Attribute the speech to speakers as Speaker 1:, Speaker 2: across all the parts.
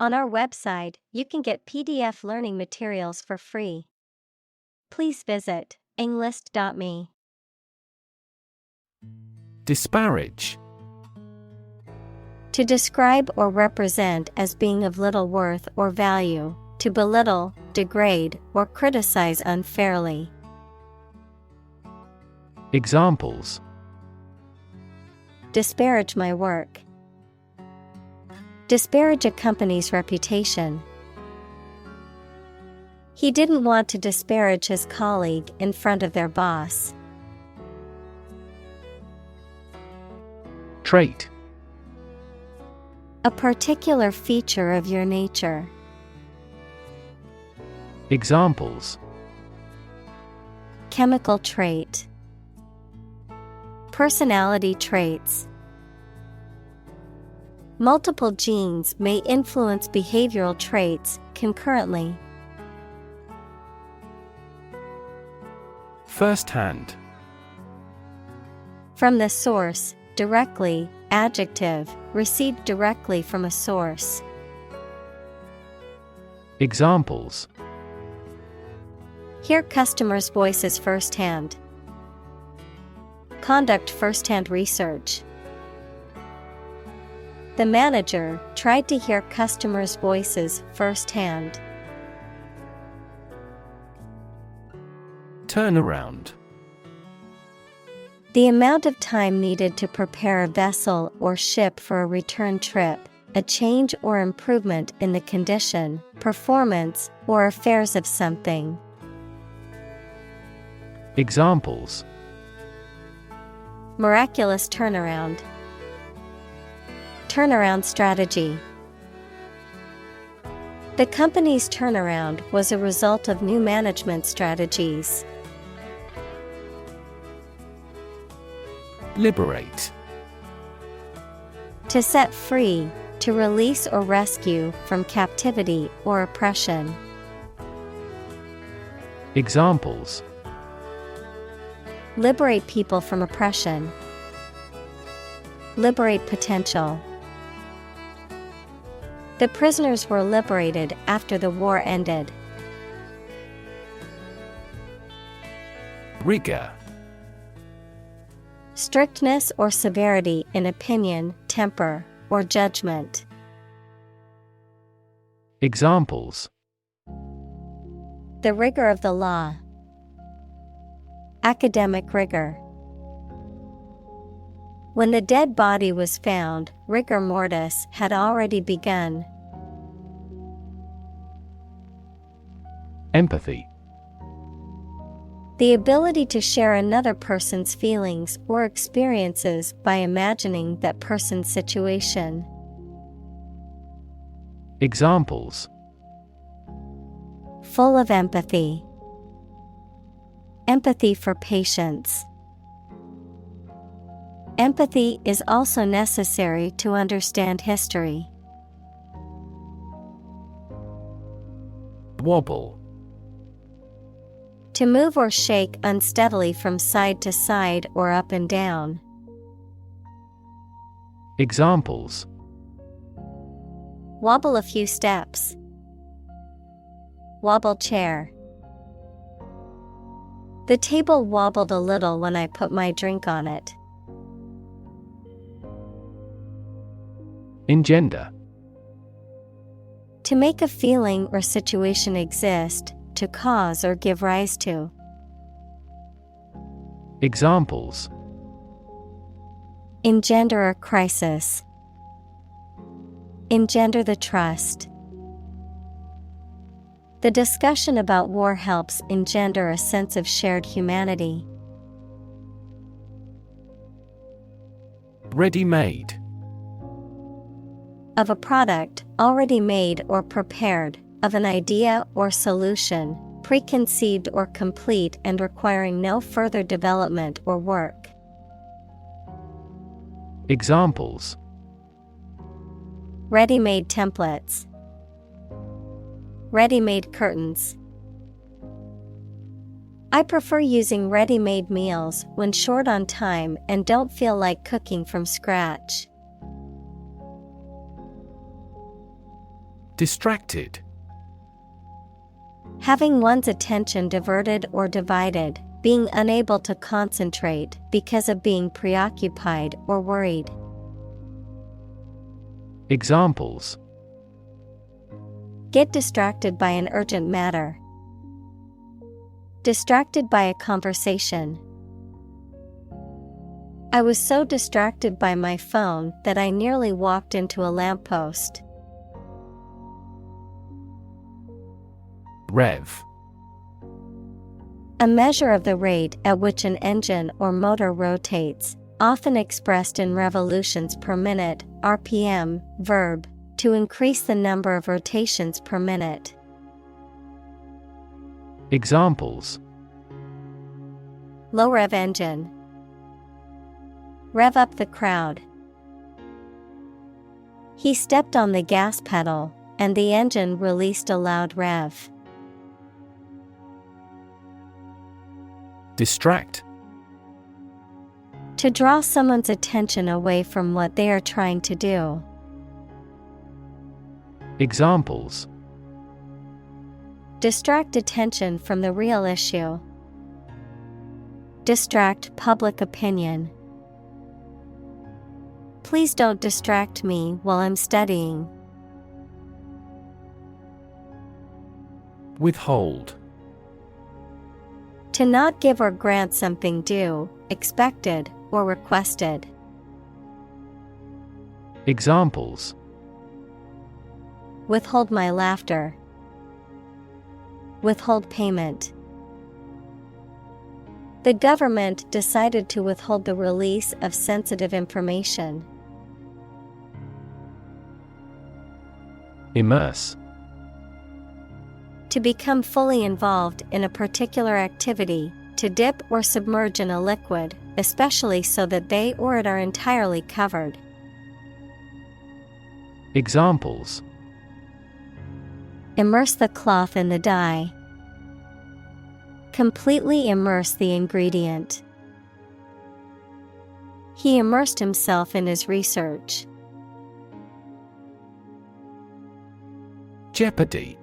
Speaker 1: On our website, you can get PDF learning materials for free. Please visit englist.me.
Speaker 2: Disparage.
Speaker 1: To describe or represent as being of little worth or value, to belittle, degrade, or criticize unfairly.
Speaker 2: Examples:
Speaker 1: Disparage my work. Disparage a company's reputation. He didn't want to disparage his colleague in front of their boss.
Speaker 2: Trait.
Speaker 1: A particular feature of your nature.
Speaker 2: Examples:
Speaker 1: Chemical trait. Personality traits. Multiple genes may influence behavioral traits concurrently.
Speaker 2: First-hand.
Speaker 1: From the source, directly, adjective, received directly from a source.
Speaker 2: Examples:
Speaker 1: Hear customers' voices firsthand. Conduct first-hand research. The manager tried to hear customers' voices firsthand.
Speaker 2: Turnaround.
Speaker 1: The amount of time needed to prepare a vessel or ship for a return trip, a change or improvement in the condition, performance, or affairs of something.
Speaker 2: Examples:
Speaker 1: Miraculous turnaround. Turnaround strategy. The company's turnaround was a result of new management strategies.
Speaker 2: Liberate.
Speaker 1: To set free, to release or rescue from captivity or oppression.
Speaker 2: Examples:
Speaker 1: Liberate people from oppression. Liberate potential. The prisoners were liberated after the war ended.
Speaker 2: Rigor.
Speaker 1: Strictness or severity in opinion, temper, or judgment.
Speaker 2: Examples:
Speaker 1: The rigor of the law. Academic rigor. When the dead body was found, rigor mortis had already begun.
Speaker 2: Empathy.
Speaker 1: The ability to share another person's feelings or experiences by imagining that person's situation.
Speaker 2: Examples:
Speaker 1: Full of empathy. Empathy for patients. Empathy is also necessary to understand history.
Speaker 2: Wobble.
Speaker 1: To move or shake unsteadily from side to side or up and down.
Speaker 2: Examples:
Speaker 1: Wobble a few steps. Wobble chair. The table wobbled a little when I put my drink on it.
Speaker 2: Engender.
Speaker 1: To make a feeling or situation exist, to cause or give rise to.
Speaker 2: Examples:
Speaker 1: Engender a crisis. Engender the trust. The discussion about war helps engender a sense of shared humanity.
Speaker 2: Ready-made.
Speaker 1: Of a product, already made or prepared, of an idea or solution, preconceived or complete and requiring no further development or work.
Speaker 2: Examples:
Speaker 1: Ready-made templates. Ready-made curtains. I prefer using ready-made meals when short on time and don't feel like cooking from scratch.
Speaker 2: Distracted.
Speaker 1: Having one's attention diverted or divided, being unable to concentrate because of being preoccupied or worried.
Speaker 2: Examples:
Speaker 1: Get distracted by an urgent matter. Distracted by a conversation. I was so distracted by my phone that I nearly walked into a lamppost.
Speaker 2: Rev.
Speaker 1: A measure of the rate at which an engine or motor rotates, often expressed in revolutions per minute, RPM, verb, to increase the number of rotations per minute.
Speaker 2: Examples:
Speaker 1: Low rev engine. Rev up the crowd. He stepped on the gas pedal, and the engine released a loud rev.
Speaker 2: Distract.
Speaker 1: To draw someone's attention away from what they are trying to do.
Speaker 2: Examples:
Speaker 1: Distract attention from the real issue. Distract public opinion. Please don't distract me while I'm studying.
Speaker 2: Withhold.
Speaker 1: To not give or grant something due, expected, or requested.
Speaker 2: Examples:
Speaker 1: Withhold my laughter. Withhold payment. The government decided to withhold the release of sensitive information.
Speaker 2: Immerse.
Speaker 1: To become fully involved in a particular activity, to dip or submerge in a liquid, especially so that they or it are entirely covered.
Speaker 2: Examples:
Speaker 1: Immerse the cloth in the dye. Completely immerse the ingredient. He immersed himself in his research.
Speaker 2: Jeopardy.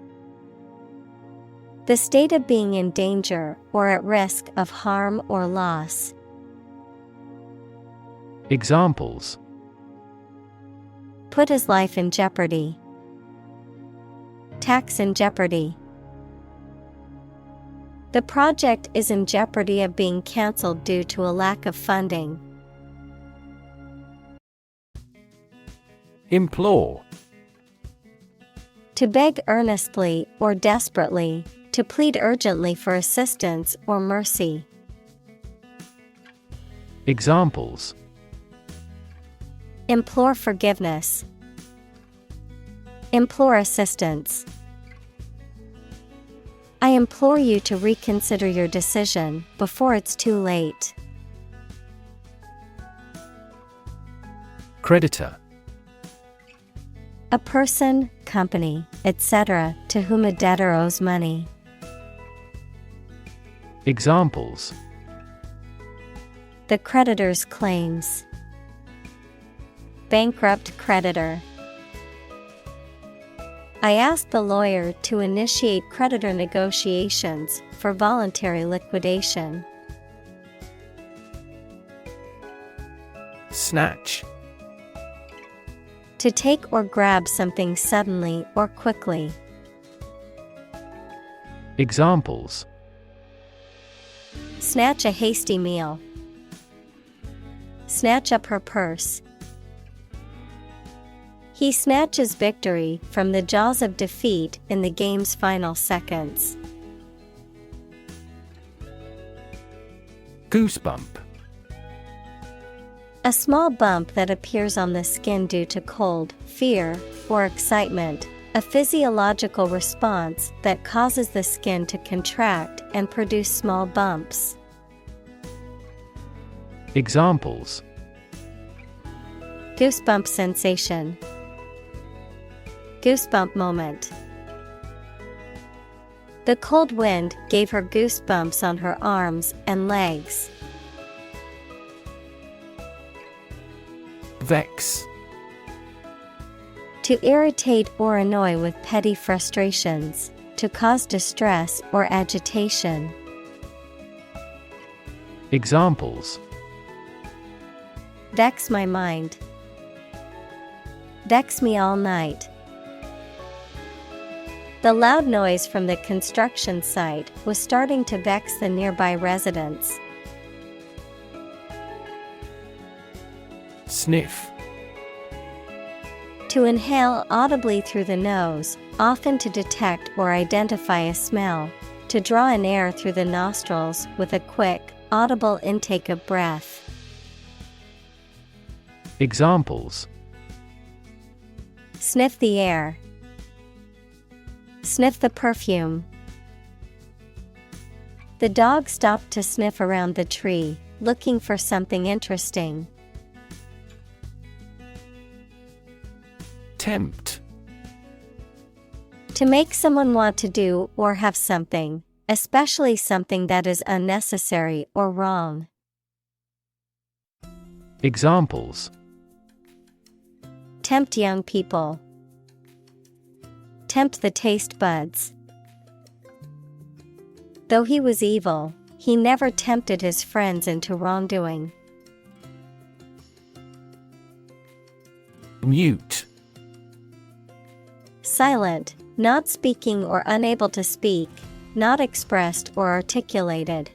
Speaker 1: The state of being in danger or at risk of harm or loss.
Speaker 2: Examples:
Speaker 1: Put his life in jeopardy. Tax in jeopardy. The project is in jeopardy of being cancelled due to a lack of funding.
Speaker 2: Implore.
Speaker 1: To beg earnestly or desperately, to plead urgently for assistance or mercy.
Speaker 2: Examples:
Speaker 1: Implore forgiveness. Implore assistance. I implore you to reconsider your decision before it's too late.
Speaker 2: Creditor.
Speaker 1: A person, company, etc., to whom a debtor owes money.
Speaker 2: Examples:
Speaker 1: The creditor's claims. Bankrupt creditor. I asked the lawyer to initiate creditor negotiations for voluntary liquidation.
Speaker 2: Snatch.
Speaker 1: To take or grab something suddenly or quickly.
Speaker 2: Examples:
Speaker 1: Snatch a hasty meal. Snatch up her purse. He snatches victory from the jaws of defeat in the game's final seconds.
Speaker 2: Goosebump.
Speaker 1: A small bump that appears on the skin due to cold, fear, or excitement, a physiological response that causes the skin to contract and produce small bumps.
Speaker 2: Examples:
Speaker 1: Goosebump sensation. Goosebump moment. The cold wind gave her goosebumps on her arms and legs.
Speaker 2: Vex.
Speaker 1: To irritate or annoy with petty frustrations, to cause distress or agitation.
Speaker 2: Examples:
Speaker 1: Vex my mind. Vex me all night. The loud noise from the construction site was starting to vex the nearby residents.
Speaker 2: Sniff.
Speaker 1: To inhale audibly through the nose, often to detect or identify a smell. To draw in air through the nostrils with a quick, audible intake of breath.
Speaker 2: Examples:
Speaker 1: Sniff the air. Sniff the perfume. The dog stopped to sniff around the tree, looking for something interesting.
Speaker 2: Tempt.
Speaker 1: To make someone want to do or have something, especially something that is unnecessary or wrong.
Speaker 2: Examples:
Speaker 1: Tempt young people. Tempt the taste buds. Though he was evil, he never tempted his friends into wrongdoing.
Speaker 2: Mute.
Speaker 1: Silent, not speaking or unable to speak, not expressed or articulated.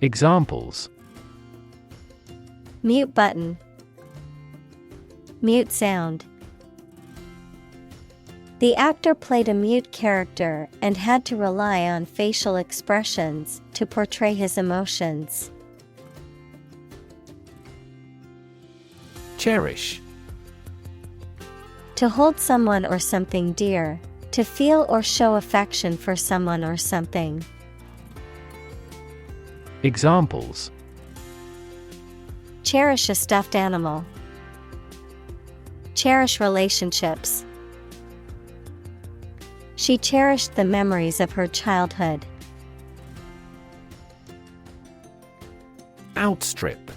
Speaker 2: Examples:
Speaker 1: Mute button. Mute sound. The actor played a mute character and had to rely on facial expressions to portray his emotions.
Speaker 2: Cherish.
Speaker 1: To hold someone or something dear, to feel or show affection for someone or something.
Speaker 2: Examples:
Speaker 1: Cherish a stuffed animal. Cherish relationships. She cherished the memories of her childhood.
Speaker 2: Outstrip.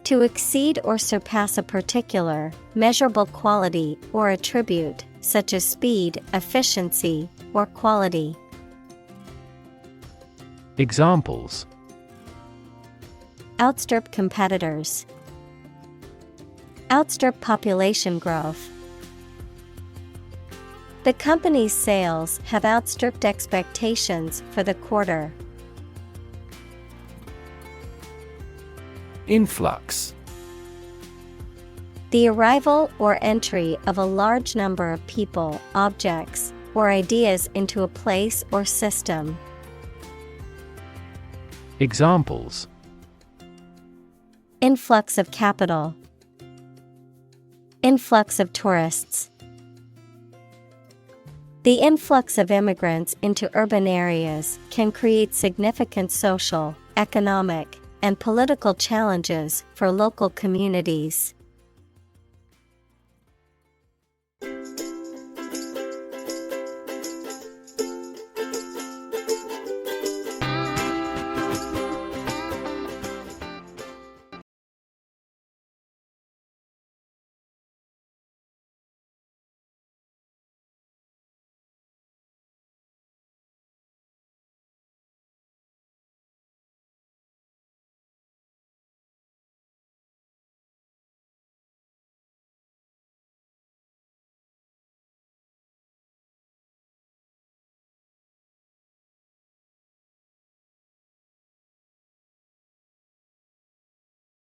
Speaker 1: To exceed or surpass a particular, measurable quality or attribute, such as speed, efficiency, or quality.
Speaker 2: Examples:
Speaker 1: Outstrip competitors. Outstrip population growth. The company's sales have outstripped expectations for the quarter.
Speaker 2: Influx.
Speaker 1: The arrival or entry of a large number of people, objects, or ideas into a place or system.
Speaker 2: Examples:
Speaker 1: Influx of capital. Influx of tourists. The influx of immigrants into urban areas can create significant social, economic, and political challenges for local communities.